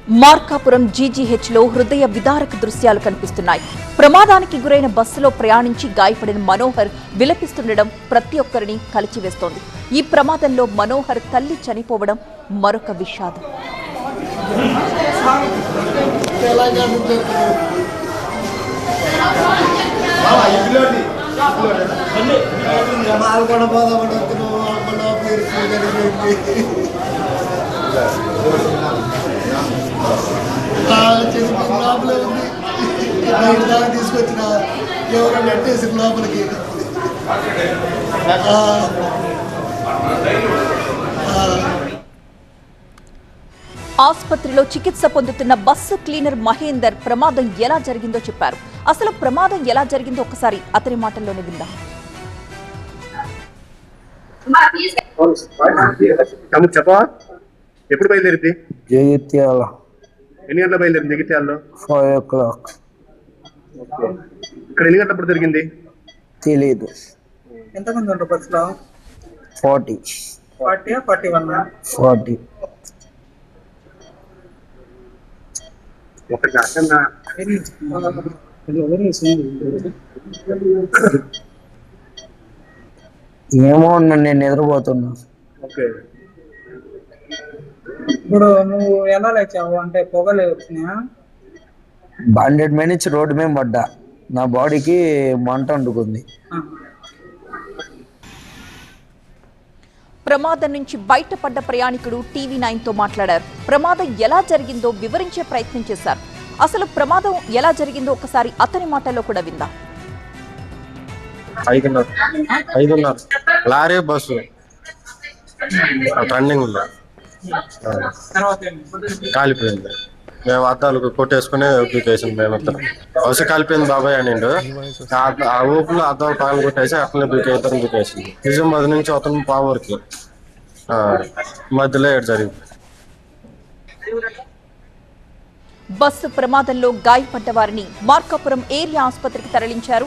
మార్కాపురం జీజీహెచ్లో హృదయ విదారక దృశ్యాలు కనిపిస్తున్నాయి. ప్రమాదానికి గురైన బస్సులో ప్రయాణించి గాయపడిన మనోహర్ విలపిస్తుండడం ప్రతి ఒక్కరిని కలిచివేస్తోంది. ఈ ప్రమాదంలో మనోహర్ తల్లి చనిపోవడం మరొక విషాదం. తీసుకొచ్చిన ఎవరో నెట్టేసి లోపలికి ఆసుపత్రిలో చికిత్స పొందుతున్న బస్సు క్లీనర్ మహేందర్ ప్రమాదం ఎలా జరిగిందో చెప్పారు. అసలు ప్రమాదం ఎలా జరిగిందో ఒకసారి అతని మాటల్లోనే విందాం. చెప్పవా, ఎప్పుడు బయలుదేరింది? జగిత్యాల ఎన్ని గంటల బయలుదేరింది? జగిత్యాలలో 5 o'clock. ఇక్కడ ఎన్ని గంటలప్పుడు జరిగింది? తెలీదు. ఎంతమంది ఉంటారు బస్సులో? 40. 40. ఒక కాకన్నా ఏమో నేను నిద్రపోతున్నా. ఓకే, ఇప్పుడు నువ్వు ఎలా లేచావు? అంటే పొగలే వచ్చినాయా? 100 minutes రోడ్డు మీద పడ్డా, నా బాడీకి మంట అంటుకుంది. ప్రమాదం నుంచి బయటపడ్డ ప్రయాణికుడు TV9 తో మాట్లాడారు. ప్రమాదం ఎలా జరిగిందో వివరించే ప్రయత్నం చేశారు. అసలు ప్రమాదం ఎలా జరిగిందో ఒకసారి అతని మాటల్లో కూడా విందాం. 5:30 లారీ బస్సు రన్నింగ్ లో కాలిపోయింది. మేము అద్దాలు కొట్టేసుకుని దూకేసింది. మేమిద్దరం బస్సు కాలిపోయింది బాబాయ్ అనిండు. ఆ ఊపులో అద్దాలు పగలు కొట్టేసి అట్లనే ఇద్దరం దూకేసింది. నిజామాబాద్ నుంచి అతను పావూరుకి మధ్యలో ఏడు జరిగింది. బస్సు ప్రమాదంలో గాయపడ్డ వారిని మార్కాపురం ఏరియా ఆసుపత్రికి తరలించారు.